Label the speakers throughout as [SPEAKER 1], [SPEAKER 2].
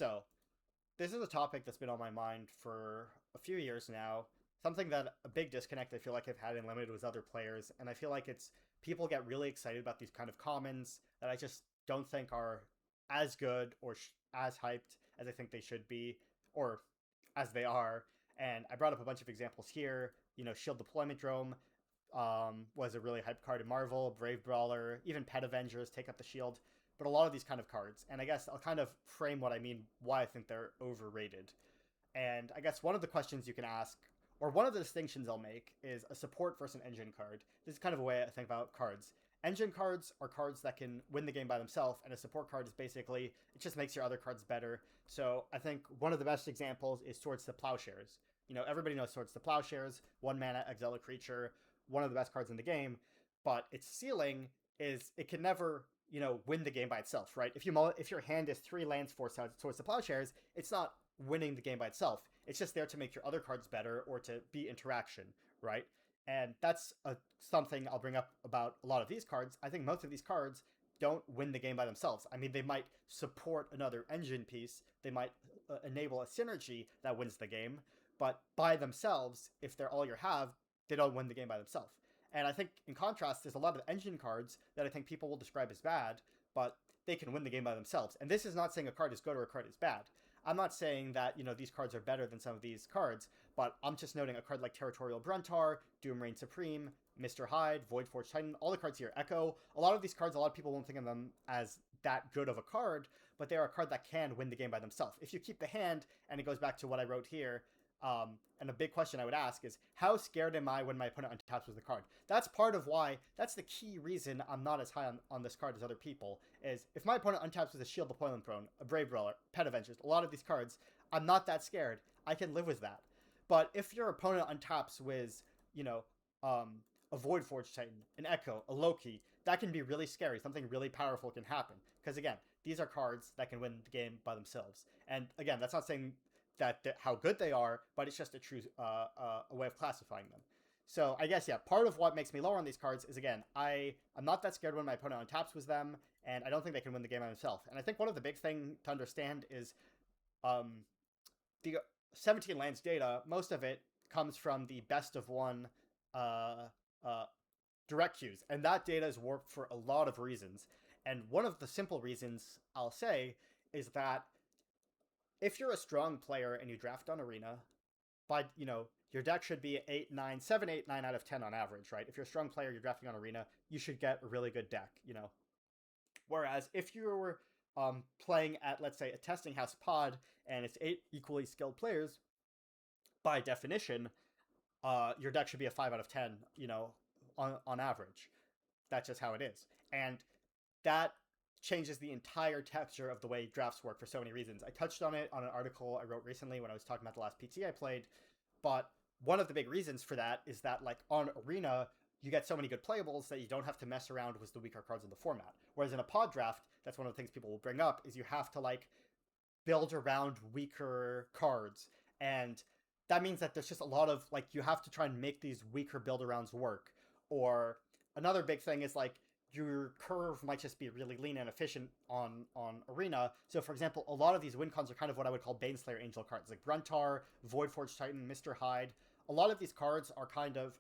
[SPEAKER 1] So, this is a topic that's been on my mind for a few years now. Something that a big disconnect I feel like I've had in Limited with other players, and I feel like it's people get really excited about these kind of commons that I just don't think are as good or as hyped as I think they should be, or as they are. And I brought up a bunch of examples here. Shield Deployment Drone was a really hyped card in Marvel, Brave Brawler, even Pet Avengers take up the shield, but a lot of these kind of cards. And I guess I'll kind of frame what I mean, why I think they're overrated. And I guess one of the questions you can ask, or one of the distinctions I'll make, is a support versus an engine card. This is kind of a way I think about cards. Engine cards are cards that can win the game by themselves, and a support card is basically, it just makes your other cards better. So I think one of the best examples is Swords to Plowshares. Everybody knows Swords to Plowshares, 1 mana, exile a creature, one of the best cards in the game, but its ceiling is it can never, win the game by itself, right? If your hand is 3 lands, 4 Swords to Plowshares, it's not winning the game by itself. It's just there to make your other cards better or to be interaction, right? And that's something I'll bring up about a lot of these cards. I think most of these cards don't win the game by themselves. I mean, they might support another engine piece. They might enable a synergy that wins the game. But by themselves, if they're all you have, they don't win the game by themselves. And I think, in contrast, there's a lot of engine cards that I think people will describe as bad, but they can win the game by themselves. And this is not saying a card is good or a card is bad. I'm not saying that, these cards are better than some of these cards, but I'm just noting a card like Territorial Bruntar, Doom Reign Supreme, Mr. Hyde, Voidforge Titan, all the cards here, Echo. A lot of these cards, a lot of people won't think of them as that good of a card, but they are a card that can win the game by themselves. If you keep the hand, and it goes back to what I wrote here, and a big question I would ask is, how scared am I when my opponent untaps with the card? That's part of why, that's the key reason I'm not as high on this card as other people, is if my opponent untaps with a Shield Deployment Throne, a Brave Brawler, Pet Avengers, a lot of these cards, I'm not that scared. I can live with that. But if your opponent untaps with, a Voidforge Titan, an Echo, a Loki, that can be really scary. Something really powerful can happen. Because again, these are cards that can win the game by themselves. And again, that's not saying that how good they are, but it's just a true a way of classifying them. So I guess, yeah, part of what makes me lower on these cards is, again, I'm not that scared when my opponent untaps with them, and I don't think they can win the game by themselves. And I think one of the big thing to understand is the 17 lands data, most of it comes from the best of one direct queues, and that data is warped for a lot of reasons. And one of the simple reasons I'll say is that if you're a strong player and you draft on Arena, your deck should be 8, 9, 7, 8, 9 out of 10 on average, right? If you're a strong player, you're drafting on Arena, you should get a really good deck, Whereas if you were playing at, let's say, a testing house pod and it's 8 equally skilled players, by definition, your deck should be a 5 out of 10, on average. That's just how it is. And that changes the entire texture of the way drafts work for so many reasons. I touched on it on an article I wrote recently when I was talking about the last PT I played, but one of the big reasons for that is that, like, on Arena, you get so many good playables that you don't have to mess around with the weaker cards in the format. Whereas in a pod draft, that's one of the things people will bring up, is you have to, like, build around weaker cards. And that means that there's just a lot of, like, you have to try and make these weaker build-arounds work. Or another big thing is, like, your curve might just be really lean and efficient on Arena. So, for example, a lot of these win cons are kind of what I would call Baneslayer Angel cards, like Bruntar, Voidforge Titan, Mr. Hyde. A lot of these cards are kind of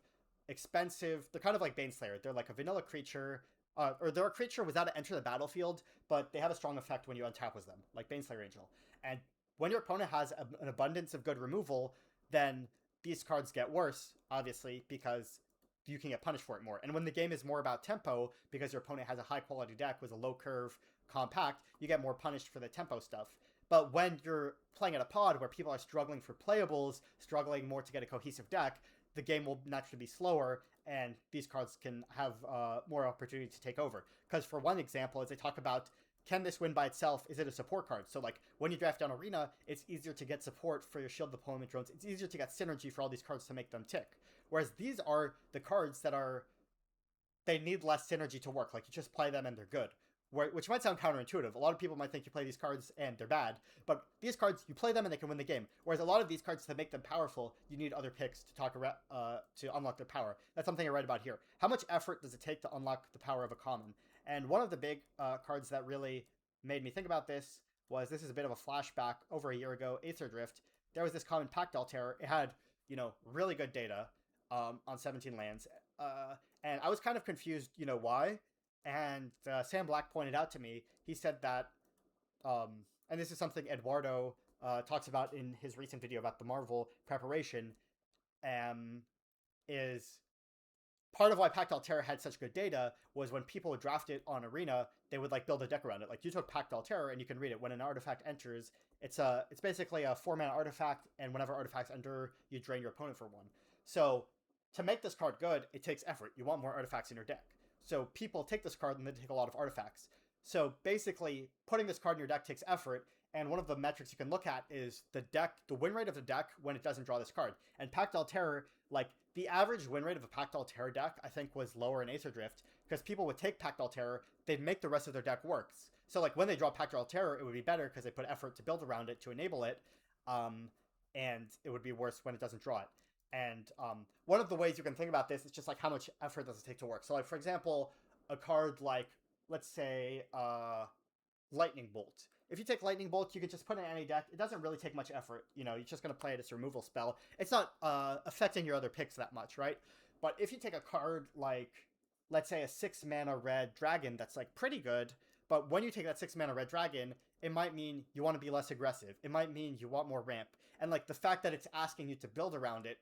[SPEAKER 1] expensive. They're kind of like Baneslayer. They're like a vanilla creature, or they're a creature without to enter the battlefield, but they have a strong effect when you untap with them, like Baneslayer Angel. And when your opponent has an abundance of good removal, then these cards get worse, obviously, because you can get punished for it more. And when the game is more about tempo, because your opponent has a high quality deck with a low curve compact, you get more punished for the tempo stuff. But when you're playing at a pod where people are struggling for playables, struggling more to get a cohesive deck, the game will naturally be slower, and these cards can have more opportunity to take over. Because for one example, as they talk about, can this win by itself? Is it a support card? So, like, when you draft down Arena, it's easier to get support for your Shield Deployment Drones. It's easier to get synergy for all these cards to make them tick. Whereas these are the cards that they need less synergy to work. Like, you just play them and they're good. Which might sound counterintuitive. A lot of people might think you play these cards and they're bad. But these cards, you play them and they can win the game. Whereas a lot of these cards, to make them powerful, you need other picks to unlock their power. That's something I write about here. How much effort does it take to unlock the power of a common? And one of the big cards that really made me think about this was, this is a bit of a flashback over a year ago, Aether Drift. There was this common Pactol Terror. It had, really good data on 17 lands. And I was kind of confused, why. And Sam Black pointed out to me, he said that, and this is something Eduardo talks about in his recent video about the Marvel preparation, is part of why Pactol Terror had such good data was when people would draft it on Arena, they would build a deck around it. Like, you took Pactol Terror and you can read it. When an artifact enters, it's basically a 4-mana artifact, and whenever artifacts enter, you drain your opponent for 1. So to make this card good, it takes effort. You want more artifacts in your deck. So people take this card and they take a lot of artifacts. So basically, putting this card in your deck takes effort, and one of the metrics you can look at is the win rate of the deck when it doesn't draw this card. And Pactol Terror, the average win rate of a Pactol Terror deck, I think, was lower in Aether Drift, because people would take Pactol Terror, they'd make the rest of their deck works. So, when they draw Pactol Terror, it would be better because they put effort to build around it to enable it, and it would be worse when it doesn't draw it. And one of the ways you can think about this is just, how much effort does it take to work. So, for example, a card let's say, Lightning Bolt. If you take Lightning Bolt, you can just put it in any deck. It doesn't really take much effort. You're just going to play it as a removal spell. It's not affecting your other picks that much, right? But if you take a card let's say, a 6-mana red dragon that's, pretty good, but when you take that 6-mana red dragon, it might mean you want to be less aggressive. It might mean you want more ramp. And, the fact that it's asking you to build around it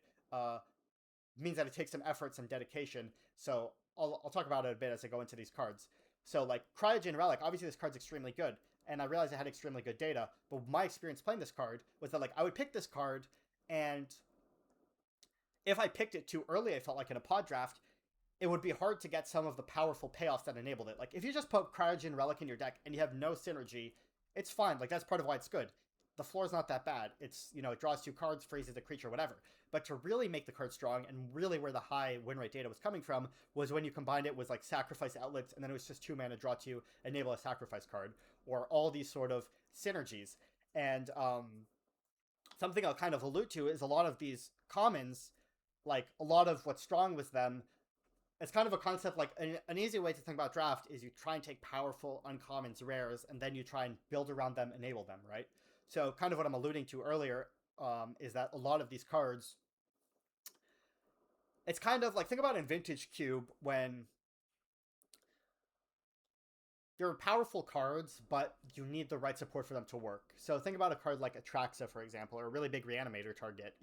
[SPEAKER 1] means that it takes some effort, some dedication. So I'll talk about it a bit as I go into these cards. So, Cryogen Relic, obviously this card's extremely good, and I realized it had extremely good data, but my experience playing this card was that, I would pick this card, and if I picked it too early, I felt like in a pod draft, it would be hard to get some of the powerful payoffs that enabled it. If you just put Cryogen Relic in your deck and you have no synergy, it's fine. That's part of why it's good. The floor's not that bad. It's, it draws 2 cards, freezes a creature, whatever. But to really make the card strong, and really where the high win rate data was coming from, was when you combined it with, Sacrifice Outlets, and then it was just 2 mana, draw 2, enable a sacrifice card, or all these sort of synergies. And something I'll kind of allude to is a lot of these commons, a lot of what's strong with them, it's kind of a concept, an easy way to think about draft is you try and take powerful uncommons, rares, and then you try and build around them, enable them, right? So kind of what I'm alluding to earlier is that a lot of these cards, it's kind of think about in Vintage Cube when they're powerful cards, but you need the right support for them to work. So think about a card like Atraxa, for example, or a really big Reanimator target,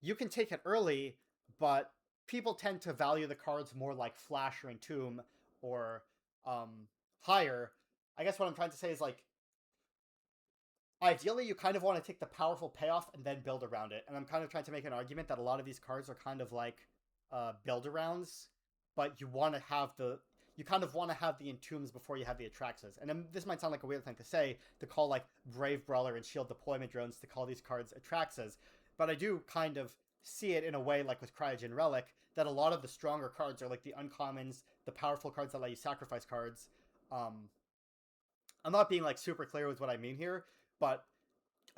[SPEAKER 1] You can take it early, but people tend to value the cards more like Flash or Entomb or higher. I guess what I'm trying to say is, ideally, you kind of want to take the powerful payoff and then build around it. And I'm kind of trying to make an argument that a lot of these cards are kind of build-arounds, but you want to have you kind of want to have the Entombs before you have the Atraxas. And this might sound like a weird thing to say, to call, Brave Brawler and Shield Deployment Drones, to call these cards Atraxas. But I do kind of see it in a way, with Cryogen Relic, that a lot of the stronger cards are, the uncommons, the powerful cards that let you sacrifice cards. I'm not being, super clear with what I mean here, but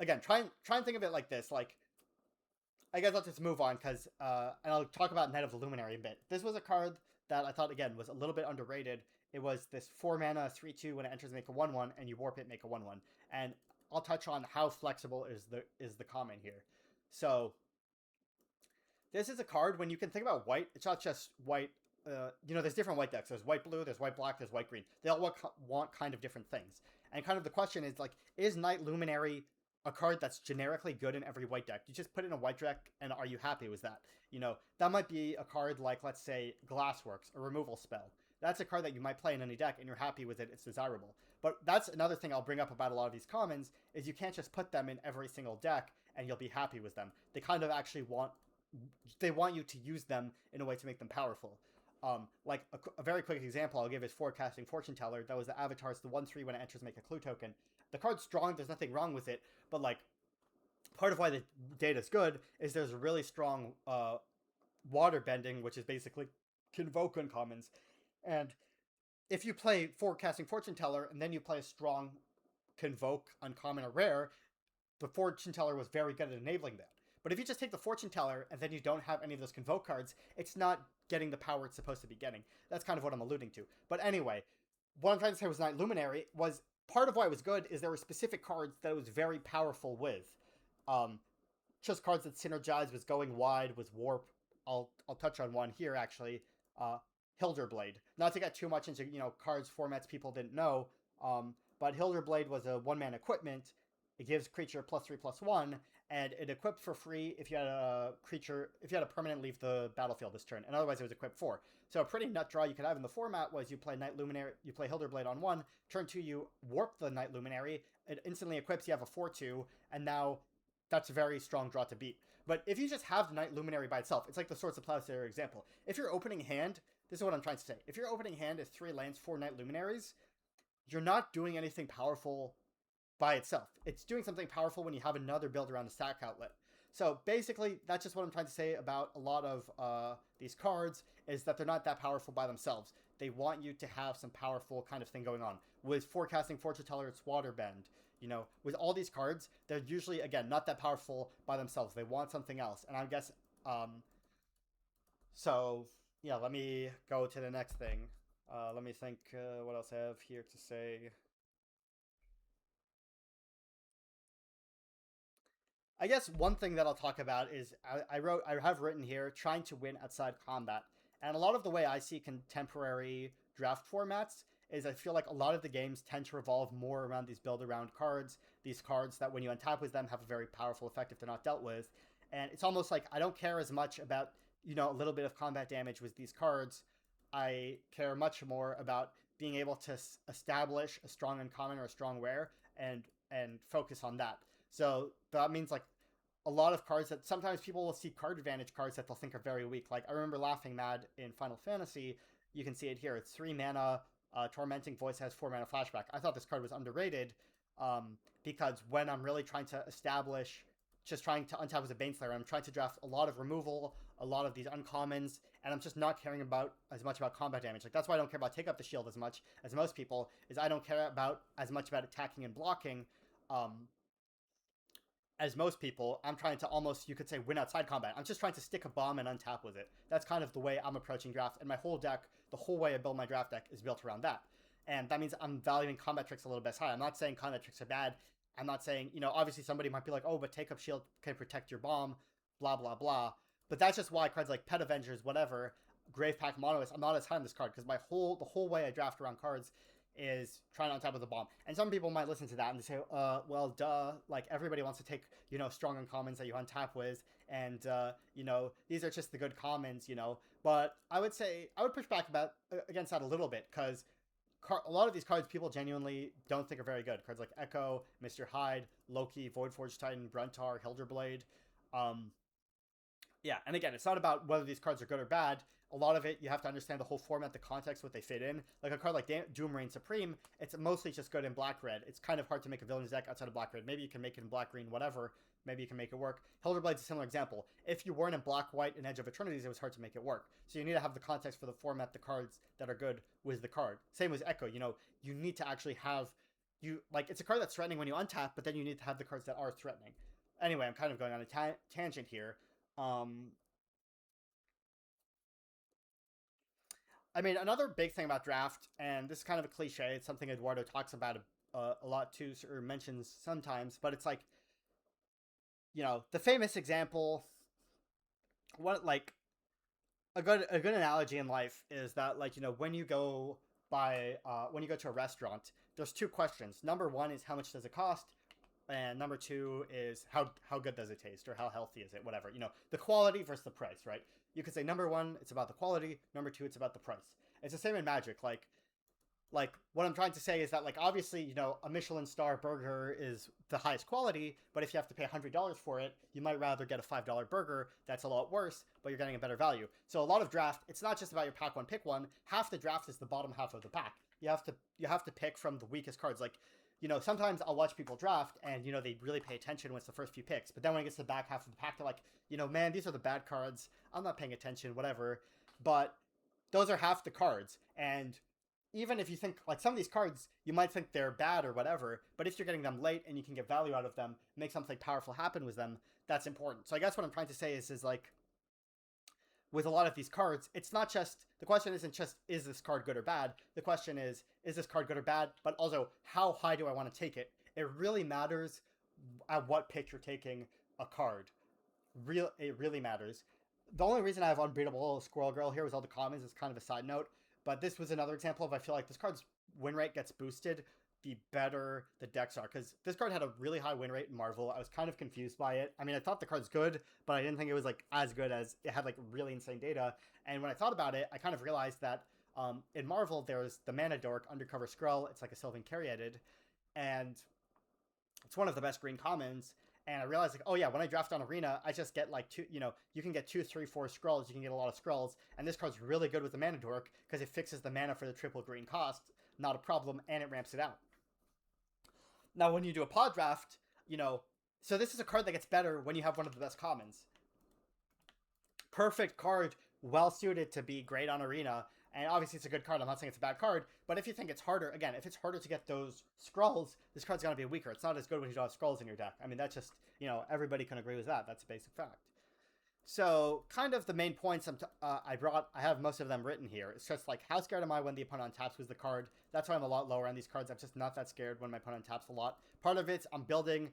[SPEAKER 1] again, try and think of it like this. I guess I'll just move on, because and I'll talk about Knight of the Luminary a bit. This was a card that I thought, again, was a little bit underrated. It was this 4-mana 3/2, when it enters, make a 1/1, and you warp it, make a 1/1. And I'll touch on how flexible is the common here. So this is a card, when you can think about white, it's not just white. There's different white decks. There's white-blue, there's white-black, there's white-green. They all want kind of different things. And kind of the question is Knight Luminary a card that's generically good in every white deck? You just put it in a white deck, and are you happy with that? That might be a card let's say, Glassworks, a removal spell. That's a card that you might play in any deck, and you're happy with it, it's desirable. But that's another thing I'll bring up about a lot of these commons, is you can't just put them in every single deck, and you'll be happy with them. They kind of actually want you to use them in a way to make them powerful. A very quick example I'll give is Forecasting Fortune Teller. That was the Avatar's, the 1/3 when it enters, make a clue token. The card's strong, there's nothing wrong with it, but part of why the data's good is there's a really strong water bending, which is basically convoke uncommons. And if you play Forecasting Fortune Teller and then you play a strong convoke uncommon or rare, the Fortune Teller was very good at enabling that. But if you just take the Fortune Teller and then you don't have any of those Convoke cards, it's not getting the power it's supposed to be getting. That's kind of what I'm alluding to. But anyway, what I'm trying to say was Knight Luminary was part of why it was good is there were specific cards that it was very powerful with. Um, just cards that synergize with going wide, with warp. I'll touch on one here actually. Uh, Hilderblade. Not to get too much into cards formats people didn't know, but Hilderblade was a one-man equipment. It gives creature +3/+1, and it equipped for free if you had a creature, if you had a permanent leave the battlefield this turn, and otherwise it was equipped for. So a pretty nut draw you could have in the format was you play Night Luminary, you play Hilderblade on 1, turn 2 you warp the Night Luminary, it instantly equips, you have a 4/2, and now that's a very strong draw to beat. But if you just have the Night Luminary by itself, it's like the Swords of Plowshare example. If your opening hand, this is what I'm trying to say, if your opening hand is 3 lands, 4 Night Luminaries, you're not doing anything powerful by itself. It's doing something powerful when you have another build around a stack outlet. So basically, that's just what I'm trying to say about a lot of these cards, is that they're not that powerful by themselves. They want you to have some powerful kind of thing going on. With Forecasting, Fortune Teller, it's Waterbend. With all these cards, they're usually, again, not that powerful by themselves. They want something else. And I guess, so, yeah, let me go to the next thing. Let me think what else I have here to say. I guess one thing that I'll talk about is I have written here trying to win outside combat, and a lot of the way I see contemporary draft formats is I feel like a lot of the games tend to revolve more around these build around cards, these cards that when you untap with them have a very powerful effect if they're not dealt with, and it's almost like I don't care as much about a little bit of combat damage with these cards. I care much more about being able to establish a strong uncommon or a strong rare and focus on that. So that means like a lot of cards that sometimes people will see card advantage cards that they'll think are very weak. Like I remember Laughing Mad in Final Fantasy. You can see it here. It's 3 mana. Tormenting Voice has 4 mana flashback. I thought this card was underrated because when I'm really trying to establish, just trying to untap as a Baneslayer, I'm trying to draft a lot of removal, a lot of these uncommons, and I'm just not caring about as much about combat damage. Like that's why I don't care about Take Up the Shield as much as most people, is I don't care about as much about attacking and blocking. As most people, I'm trying to almost, you could say, win outside combat. I'm just trying to stick a bomb and untap with it. That's kind of the way I'm approaching draft, and my whole deck, the whole way I build my draft deck is built around that. And that means I'm valuing combat tricks a little bit high. I'm not saying combat tricks are bad. I'm not saying, obviously somebody might be like, oh, but Take Up Shield can protect your bomb, blah, blah, blah. But that's just why cards like Pet Avengers, whatever, Gravepack Monoist, I'm not as high on this card, because the whole way I draft around cards is trying on top of the bomb. And some people might listen to that and say, well, duh, like everybody wants to take, strong uncommons that you untap with, and, these are just the good commons, But I would say, I would push back against that a little bit, because a lot of these cards people genuinely don't think are very good. Cards like Echo, Mr. Hyde, Loki, Voidforge Titan, Bruntar, Hilderblade. Yeah, and again, it's not about whether these cards are good or bad. A lot of it, you have to understand the whole format, the context, what they fit in. Like a card like Doom Reign Supreme, it's mostly just good in black-red. It's kind of hard to make a villain's deck outside of black-red. Maybe you can make it in black-green, whatever. Maybe you can make it work. Hilderblade's a similar example. If you weren't in black-white and Edge of Eternities, it was hard to make it work. So you need to have the context for the format, the cards that are good with the card. Same with Echo, you need to actually have... it's a card that's threatening when you untap, but then you need to have the cards that are threatening. Anyway, I'm kind of going on a tangent here. I mean, another big thing about draft, and this is kind of a cliche, it's something Eduardo talks about a lot too, or mentions sometimes, but it's like, the famous example, a good analogy in life is that, when you go to a restaurant, there's 2 questions. Number 1 is how much does it cost? And number 2 is how good does it taste, or how healthy is it, whatever. The quality versus the price, right? You could say number 1, it's about the quality. Number 2, it's about the price. It's the same in Magic. Like what I'm trying to say is that, obviously, a Michelin star burger is the highest quality, but if you have to pay $100 for it, you might rather get a $5 burger that's a lot worse, but you're getting a better value. So a lot of draft, it's not just about your pack one, pick one. Half the draft is the bottom half of the pack. You have to pick from the weakest cards. Sometimes I'll watch people draft and, they really pay attention when it's the first few picks. But then when it gets to the back half of the pack, they're like, man, these are the bad cards. I'm not paying attention, whatever. But those are half the cards. And even if you think, some of these cards, you might think they're bad or whatever. But if you're getting them late and you can get value out of them, make something powerful happen with them, that's important. So I guess what I'm trying to say is with a lot of these cards, it's not just, the question isn't just, is this card good or bad? The question is this card good or bad? But also, how high do I want to take it? It really matters at what pick you're taking a card. It really matters. The only reason I have Unbeatable Squirrel Girl here was all the commons is kind of a side note, but this was another example of, I feel like this card's win rate gets boosted the better the decks are, because this card had a really high win rate in Marvel. I was kind of confused by it. I mean, I thought the card's good, but I didn't think it was like as good as it had like really insane data. And when I thought about it, I kind of realized that in Marvel there's the Mana Dork Undercover Skrull. It's like a Sylvan Caryatid, and it's one of the best green commons. And I realized, like, oh yeah, when I draft on Arena, I just get like two, you can get 2, 3, 4 Skrulls, you can get a lot of Skrulls, and this card's really good with the Mana Dork, because it fixes the mana for the triple green cost, not a problem, and it ramps it out. Now, when you do a pod draft, so this is a card that gets better when you have one of the best commons. Perfect card, well suited to be great on Arena, and obviously it's a good card. I'm not saying it's a bad card, but if you think it's harder, again, if it's harder to get those Skrulls, this card's going to be weaker. It's not as good when you don't have Skrulls in your deck. I mean, that's just, everybody can agree with that. That's a basic fact. So, kind of the main points I have most of them written here. It's just like, how scared am I when the opponent taps was the card? That's why I'm a lot lower on these cards. I'm just not that scared when my opponent taps a lot. Part of it's I'm building,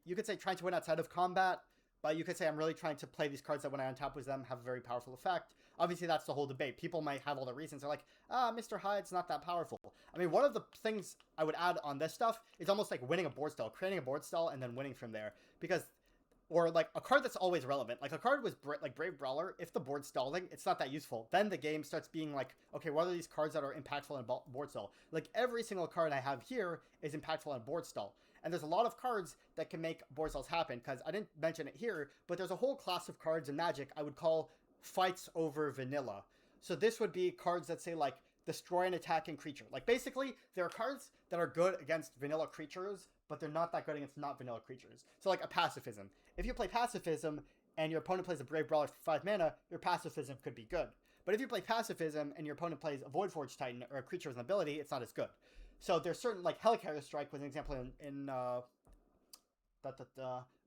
[SPEAKER 1] you could say trying to win outside of combat, but you could say I'm really trying to play these cards that when I untap with them have a very powerful effect. Obviously, that's the whole debate. People might have all the reasons. They're like, Mr. Hyde's not that powerful. I mean, one of the things I would add on this stuff is almost like winning a board stall, creating a board stall, and then winning from there. Or like a card that's always relevant. Like a card with like Brave Brawler, if the board's stalling, it's not that useful. Then the game starts being like, okay, what are these cards that are impactful in board stall? Like every single card I have here is impactful in board stall. And there's a lot of cards that can make board stalls happen, because I didn't mention it here, but there's a whole class of cards in Magic I would call fights over vanilla. So this would be cards that say like destroy an attacking creature. Like basically there are cards that are good against vanilla creatures, but they're not that good against not vanilla creatures. So like a Pacifism. If you play Pacifism and your opponent plays a Brave Brawler for 5 mana, your Pacifism could be good. But if you play Pacifism and your opponent plays a Voidforge Titan or a creature with an ability, it's not as good. So there's certain, like Helicarrier Strike was an example in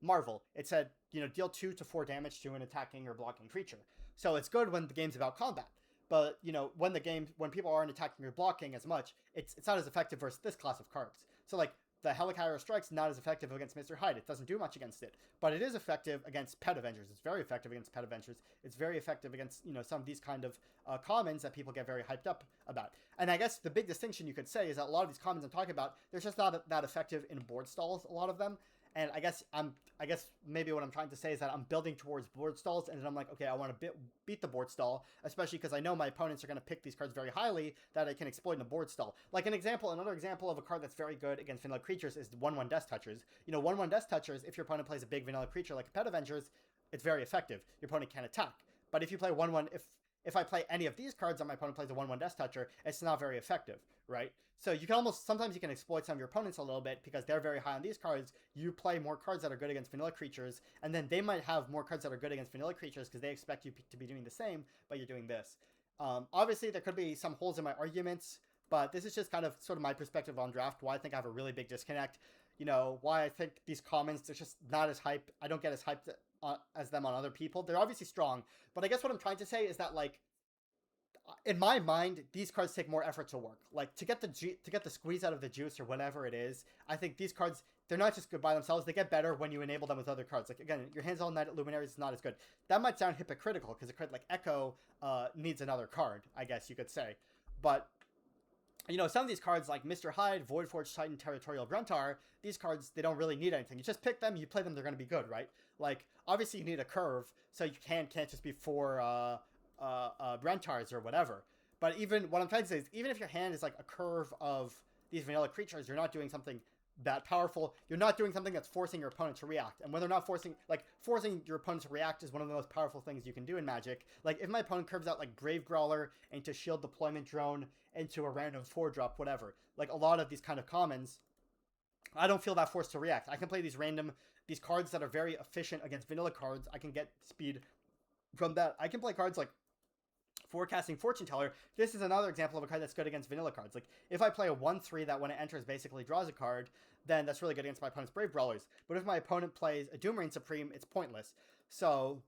[SPEAKER 1] Marvel. It said, deal 2 to 4 damage to an attacking or blocking creature. So it's good when the game's about combat. But, when people aren't attacking or blocking as much, it's not as effective versus this class of cards. So, like, the Helicarrier Strike's not as effective against Mr. Hyde. It doesn't do much against it. But it is effective against Pet Avengers. It's very effective against Pet Avengers. It's very effective against, some of these kind of commons that people get very hyped up about. And I guess the big distinction you could say is that a lot of these commons I'm talking about, they're just not that effective in board stalls, a lot of them. And I guess maybe what I'm trying to say is that I'm building towards board stalls, and then I'm like, okay, I want to beat the board stall, especially because I know my opponents are going to pick these cards very highly that I can exploit in a board stall. Like another example of a card that's very good against vanilla creatures is 1/1 Deathtouchers. 1/1 Deathtouchers, if your opponent plays a big vanilla creature like a Pet Avengers, it's very effective. Your opponent can't attack. But if you play 1/1, if I play any of these cards and my opponent plays a 1/1 Deathtoucher, it's not very effective, right? So you can sometimes you can exploit some of your opponents a little bit because they're very high on these cards. You play more cards that are good against vanilla creatures, and then they might have more cards that are good against vanilla creatures because they expect you to be doing the same, but you're doing this. Obviously, there could be some holes in my arguments, but this is just kind of sort of my perspective on draft, why I think I have a really big disconnect. Why I think these commons, they're just not as hyped. I don't get as hyped as them on other people. They're obviously strong, but I guess what I'm trying to say is that, like, in my mind, these cards take more effort to work. Like, to get the squeeze out of the juice or whatever it is, I think these cards, they're not just good by themselves, they get better when you enable them with other cards. Like, again, your Hands on Knight Luminaries is not as good. That might sound hypocritical, because a card like Echo needs another card, I guess you could say. But, some of these cards like Mr. Hyde, Voidforge Titan, Territorial Gruntar, these cards, they don't really need anything. You just pick them, you play them, they're going to be good, right? Like, obviously you need a curve, so you can't just be 4 Bruntars or whatever. But even what I'm trying to say is, even if your hand is like a curve of these vanilla creatures, you're not doing something that powerful. You're not doing something that's forcing your opponent to react. And when they're not forcing your opponent to react is one of the most powerful things you can do in Magic. Like, if my opponent curves out like Brave Brawler into Shield Deployment Drone into a random 4-drop, whatever, like a lot of these kind of commons, I don't feel that forced to react. I can play these cards that are very efficient against vanilla cards. I can get speed from that. I can play cards like Forecasting Fortune Teller. This is another example of a card that's good against vanilla cards. Like, if I play a 1/3 that when it enters basically draws a card, then that's really good against my opponent's Brave Brawlers. But if my opponent plays a Doomrain Supreme, it's pointless. So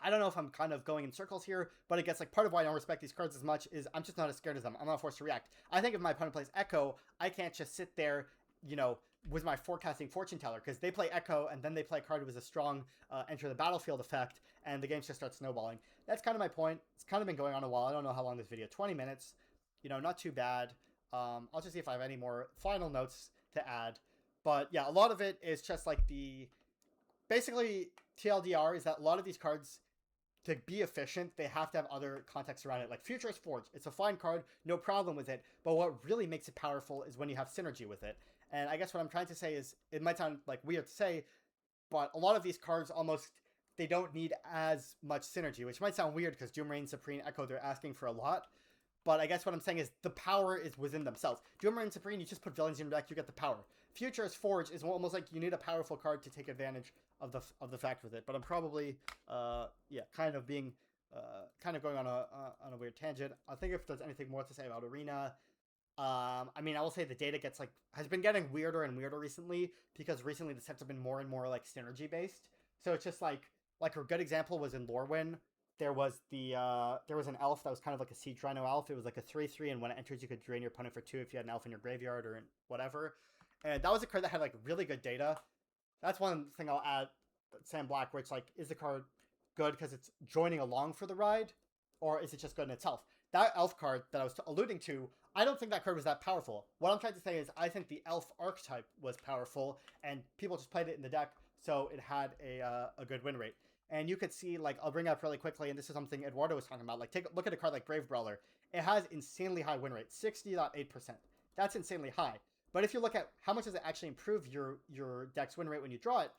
[SPEAKER 1] I don't know if I'm kind of going in circles here, but I guess like part of why I don't respect these cards as much is I'm just not as scared as them. I'm not forced to react. I think if my opponent plays Echo, I can't just sit there, you know, with my forecasting fortune teller, because they play Echo and then they play a card with a strong enter the battlefield effect, and the games just start snowballing. That's kind of my point. It's kind of been going on a while. I don't know how long this video. 20 minutes. You know, not too bad. I'll just see if I have any more final notes to add. But yeah, a lot of it is just like basically TLDR is that a lot of these cards, to be efficient, they have to have other context around it. Like Futurist Forge, it's a fine card, no problem with it, but what really makes it powerful is when you have synergy with it. And I guess what I'm trying to say is, it might sound like weird to say, but a lot of these cards almost, they don't need as much synergy, which might sound weird because Doom Reign, Supreme, Echo, they're asking for a lot. But I guess what I'm saying is the power is within themselves. Doom Reign, Supreme, you just put villains in your deck, you get the power. Futurist Forge is almost like you need a powerful card to take advantage of the fact with it. But I'm probably kind of being kind of going on a weird tangent. I think if there's anything more to say about Arena, I mean, I will say the data has been getting weirder and weirder recently, because recently the sets have been more and more like synergy based. So it's just like a good example was in Lorwyn. There was an elf that was kind of like a Siege Rhino elf. It was like a 3/3, and when it enters, you could drain your opponent for 2 if you had an elf in your graveyard or whatever. And that was a card that had like really good data. That's one thing I'll add, Sam Black, where it's like, is the card good because it's joining along for the ride, or is it just good in itself? That elf card that I was alluding to, I don't think that card was that powerful. What I'm trying to say is I think the elf archetype was powerful, and people just played it in the deck, so it had a good win rate. And you could see, like, I'll bring up really quickly, and this is something Eduardo was talking about, like, look at a card like Brave Brawler. It has insanely high win rate, 60.8%. That's insanely high. But if you look at how much does it actually improve your deck's win rate when you draw it,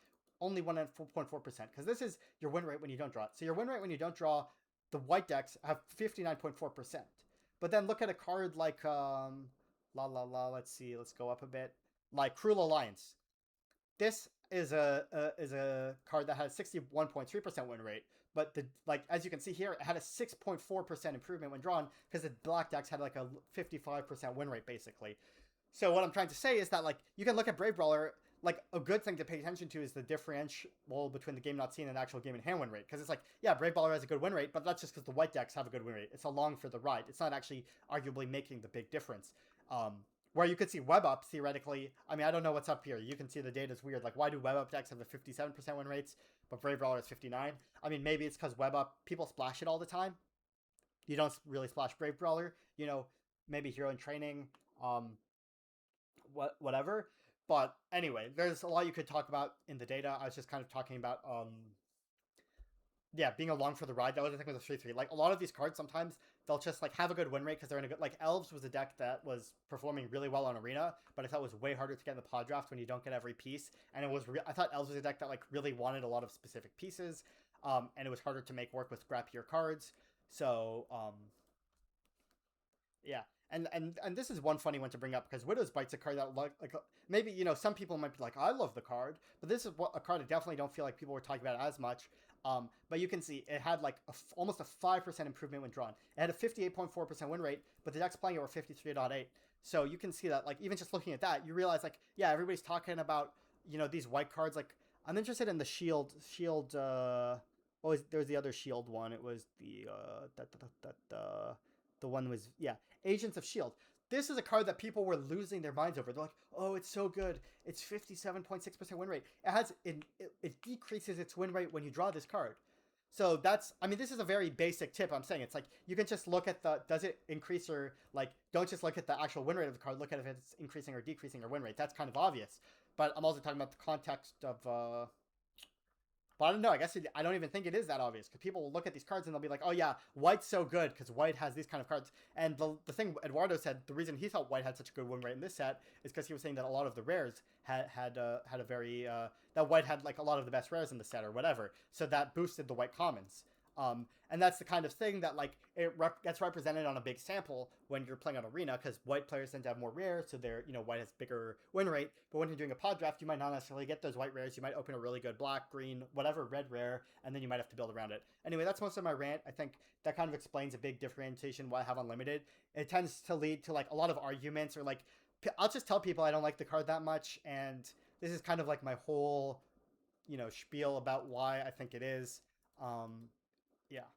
[SPEAKER 1] only 1.4%, because this is your win rate when you don't draw it. So your win rate when you don't draw, the white decks have 59.4%. But then look at a card like, let's see, let's go up a bit, like Cruel Alliance. This is a card that has 61.3% win rate, but as you can see here, it had a 6.4% improvement when drawn, because the black decks had like a 55% win rate basically. So what I'm trying to say is that, like, you can look at Brave Brawler, like, a good thing to pay attention to is the differential between the game not seen and the actual game in hand win rate. Because it's like, yeah, Brave Brawler has a good win rate, but that's just because the white decks have a good win rate. It's along for the ride. It's not actually arguably making the big difference. Where you could see Web Up, theoretically, I mean, I don't know what's up here. You can see the data's weird. Like, why do Web Up decks have a 57% win rates, but Brave Brawler is 59? I mean, maybe it's because Web Up, people splash it all the time. You don't really splash Brave Brawler. You know, maybe Hero in Training, whatever. But anyway, there's a lot you could talk about in the data. I was just kind of talking about, being along for the ride. That was the thing with the 3/3. Like, a lot of these cards, sometimes they'll just like have a good win rate because they're in a good, like, Elves was a deck that was performing really well on Arena, but I thought it was way harder to get in the pod draft when you don't get every piece. And I thought Elves was a deck that like really wanted a lot of specific pieces, and it was harder to make work with scrappier cards. So, yeah. And this is one funny one to bring up, because Widow's Bite's a card that, like maybe, you know, some people might be like, I love the card, but this is a card I definitely don't feel like people were talking about as much. But you can see it had like almost a 5% improvement when drawn. It had a 58.4% win rate, but the decks playing it were 53.8. So you can see that, like, even just looking at that, you realize, like, yeah, everybody's talking about, you know, these white cards. Like, I'm interested in the shield, there was the other shield one. It was the one was, Agents of Shield. This is a card that people were losing their minds over. They're like, oh, it's so good. It's 57.6% win rate. It decreases its win rate when you draw this card. So this is a very basic tip I'm saying. It's like, you can just look at does it increase, or, like, don't just look at the actual win rate of the card. Look at if it's increasing or decreasing your win rate. That's kind of obvious. But I'm also talking about the context of, but I don't know, I guess I don't even think it is that obvious, because people will look at these cards and they'll be like, oh yeah, white's so good because white has these kind of cards. And the thing Eduardo said, the reason he thought white had such a good win rate in this set is because he was saying that a lot of the rares had a very, that white had like a lot of the best rares in the set or whatever. So that boosted the white commons. And that's the kind of thing that, like, gets represented on a big sample when you're playing on Arena, because white players tend to have more rares, so they're, you know, white has bigger win rate. But when you're doing a pod draft, you might not necessarily get those white rares. You might open a really good black, green, whatever red rare, and then you might have to build around it. Anyway, that's most of my rant. I think that kind of explains a big differentiation why I have Unlimited. It tends to lead to, like, a lot of arguments, or, like, I'll just tell people I don't like the card that much, and this is kind of like my whole, you know, spiel about why I think it is. Yeah.